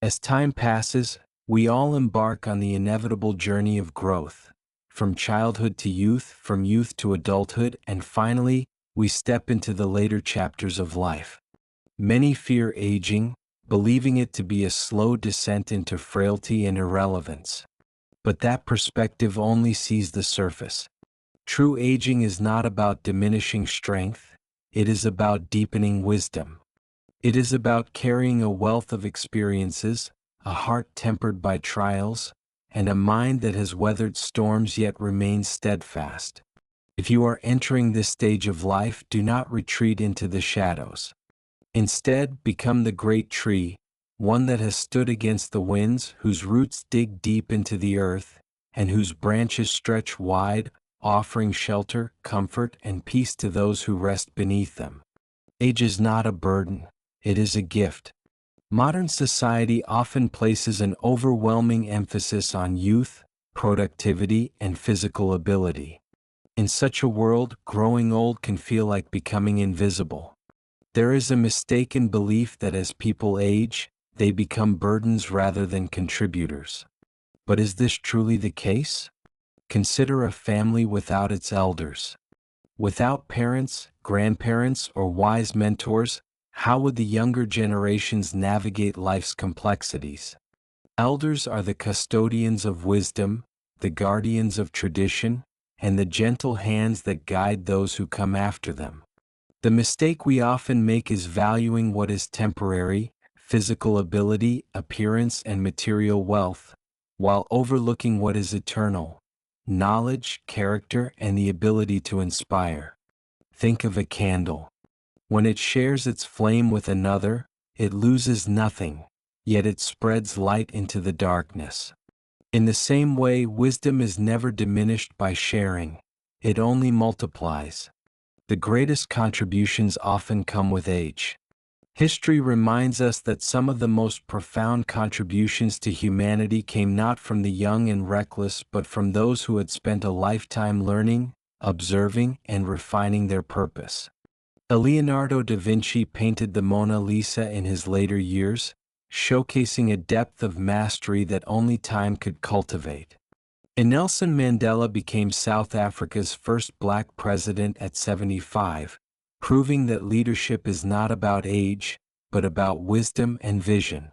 As time passes, we all embark on the inevitable journey of growth, from childhood to youth, from youth to adulthood, and finally, we step into the later chapters of life. Many fear aging, believing it to be a slow descent into frailty and irrelevance. But that perspective only sees the surface. True aging is not about diminishing strength, it is about deepening wisdom. It is about carrying a wealth of experiences, a heart tempered by trials, and a mind that has weathered storms yet remains steadfast. If you are entering this stage of life, do not retreat into the shadows. Instead, become the great tree, one that has stood against the winds, whose roots dig deep into the earth, and whose branches stretch wide, offering shelter, comfort, and peace to those who rest beneath them. Age is not a burden, it is a gift. Modern society often places an overwhelming emphasis on youth, productivity, and physical ability. In such a world, growing old can feel like becoming invisible. There is a mistaken belief that as people age, they become burdens rather than contributors. But is this truly the case? Consider a family without its elders. Without parents, grandparents, or wise mentors, how would the younger generations navigate life's complexities? Elders are the custodians of wisdom, the guardians of tradition, and the gentle hands that guide those who come after them. The mistake we often make is valuing what is temporary, physical ability, appearance, and material wealth, while overlooking what is eternal, knowledge, character, and the ability to inspire. Think of a candle. When it shares its flame with another, it loses nothing, yet it spreads light into the darkness. In the same way, wisdom is never diminished by sharing, it only multiplies. The greatest contributions often come with age. History reminds us that some of the most profound contributions to humanity came not from the young and reckless but from those who had spent a lifetime learning, observing, and refining their purpose. Leonardo da Vinci painted the Mona Lisa in his later years, showcasing a depth of mastery that only time could cultivate. And Nelson Mandela became South Africa's first black president at 75, proving that leadership is not about age, but about wisdom and vision.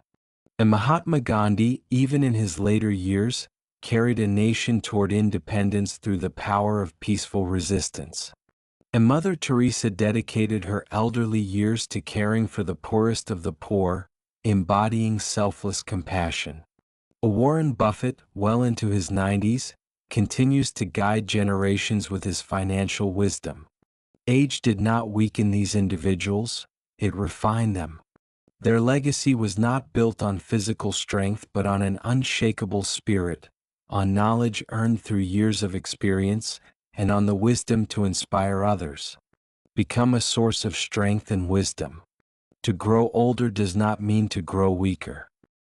And Mahatma Gandhi, even in his later years, carried a nation toward independence through the power of peaceful resistance. And Mother Teresa dedicated her elderly years to caring for the poorest of the poor, embodying selfless compassion. Warren Buffett, well into his 90s, continues to guide generations with his financial wisdom. Age did not weaken these individuals, it refined them. Their legacy was not built on physical strength but on an unshakable spirit, on knowledge earned through years of experience, and on the wisdom to inspire others. Become a source of strength and wisdom. To grow older does not mean to grow weaker.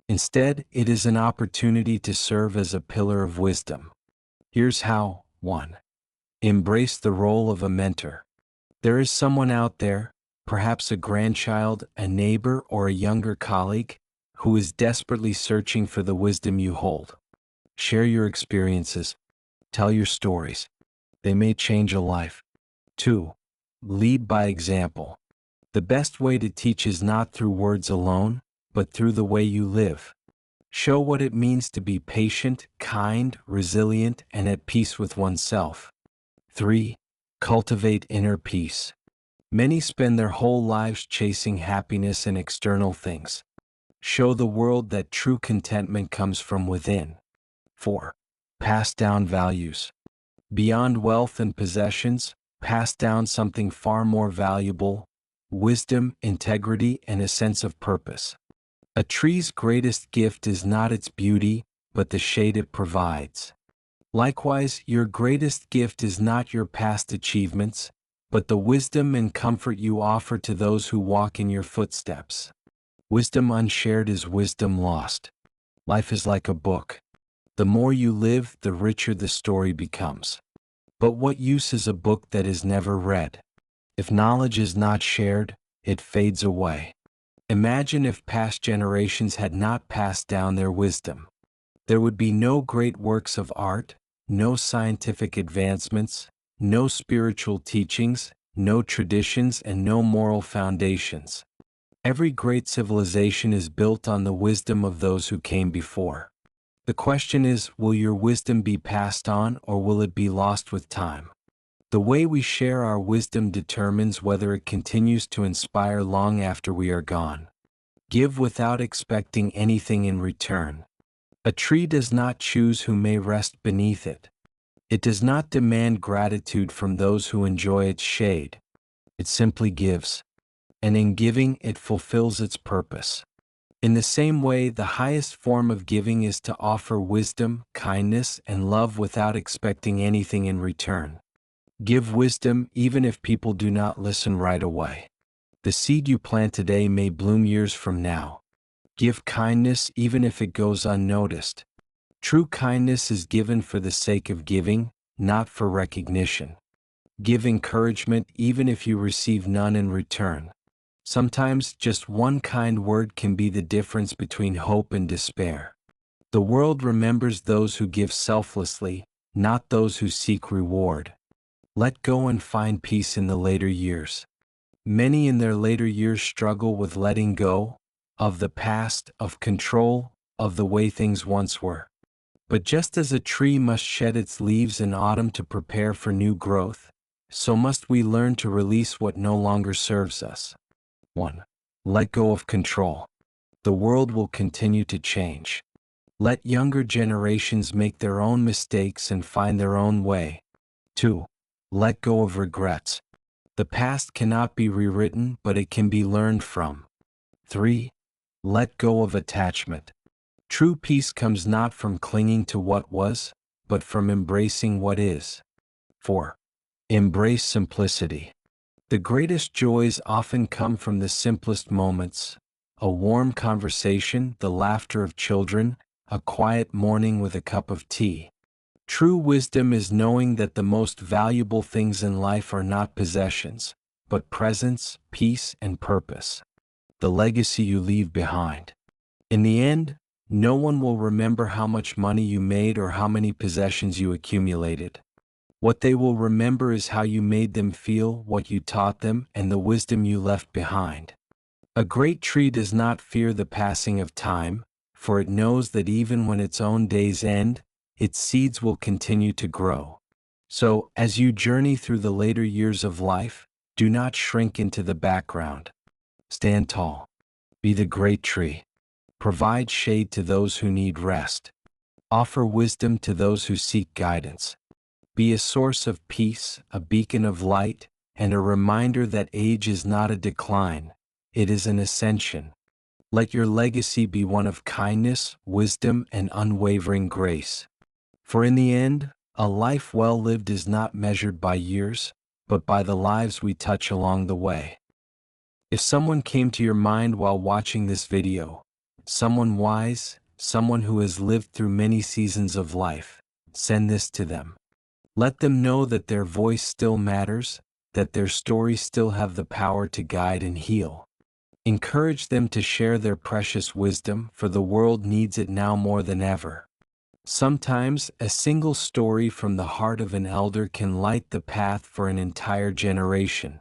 Instead, it is an opportunity to serve as a pillar of wisdom. Here's how. 1. Embrace the role of a mentor. There is someone out there, perhaps a grandchild, a neighbor, or a younger colleague, who is desperately searching for the wisdom you hold. Share your experiences. Tell your stories. They may change a life. 2. Lead by example. The best way to teach is not through words alone, but through the way you live. Show what it means to be patient, kind, resilient, and at peace with oneself. 3. Cultivate inner peace. Many spend their whole lives chasing happiness in external things. Show the world that true contentment comes from within. 4. Pass down values. Beyond wealth and possessions, pass down something far more valuable: wisdom, integrity, and a sense of purpose. A tree's greatest gift is not its beauty, but the shade it provides. Likewise, your greatest gift is not your past achievements, but the wisdom and comfort you offer to those who walk in your footsteps. Wisdom unshared is wisdom lost. Life is like a book. The more you live, the richer the story becomes. But what use is a book that is never read? If knowledge is not shared, it fades away. Imagine if past generations had not passed down their wisdom. There would be no great works of art, no scientific advancements, no spiritual teachings, no traditions, and no moral foundations. Every great civilization is built on the wisdom of those who came before. The question is, will your wisdom be passed on or will it be lost with time? The way we share our wisdom determines whether it continues to inspire long after we are gone. Give without expecting anything in return. A tree does not choose who may rest beneath it. It does not demand gratitude from those who enjoy its shade. It simply gives. And in giving, it fulfills its purpose. In the same way, the highest form of giving is to offer wisdom, kindness, and love without expecting anything in return. Give wisdom even if people do not listen right away. The seed you plant today may bloom years from now. Give kindness even if it goes unnoticed. True kindness is given for the sake of giving, not for recognition. Give encouragement even if you receive none in return. Sometimes just one kind word can be the difference between hope and despair. The world remembers those who give selflessly, not those who seek reward. Let go and find peace in the later years. Many in their later years struggle with letting go of the past, of control, of the way things once were. But just as a tree must shed its leaves in autumn to prepare for new growth, so must we learn to release what no longer serves us. 1. Let go of control. The world will continue to change. Let younger generations make their own mistakes and find their own way. 2. Let go of regrets. The past cannot be rewritten, but it can be learned from. 3. Let go of attachment. True peace comes not from clinging to what was, but from embracing what is. 4. Embrace simplicity. The greatest joys often come from the simplest moments: a warm conversation, the laughter of children, a quiet morning with a cup of tea. True wisdom is knowing that the most valuable things in life are not possessions, but presence, peace, and purpose. The legacy you leave behind. In the end, no one will remember how much money you made or how many possessions you accumulated. What they will remember is how you made them feel, what you taught them, and the wisdom you left behind. A great tree does not fear the passing of time, for it knows that even when its own days end, its seeds will continue to grow. So, as you journey through the later years of life, do not shrink into the background. Stand tall. Be the great tree. Provide shade to those who need rest. Offer wisdom to those who seek guidance. Be a source of peace, a beacon of light, and a reminder that age is not a decline, it is an ascension. Let your legacy be one of kindness, wisdom, and unwavering grace. For in the end, a life well lived is not measured by years, but by the lives we touch along the way. If someone came to your mind while watching this video, someone wise, someone who has lived through many seasons of life, send this to them. Let them know that their voice still matters, that their stories still have the power to guide and heal. Encourage them to share their precious wisdom, for the world needs it now more than ever. Sometimes, a single story from the heart of an elder can light the path for an entire generation.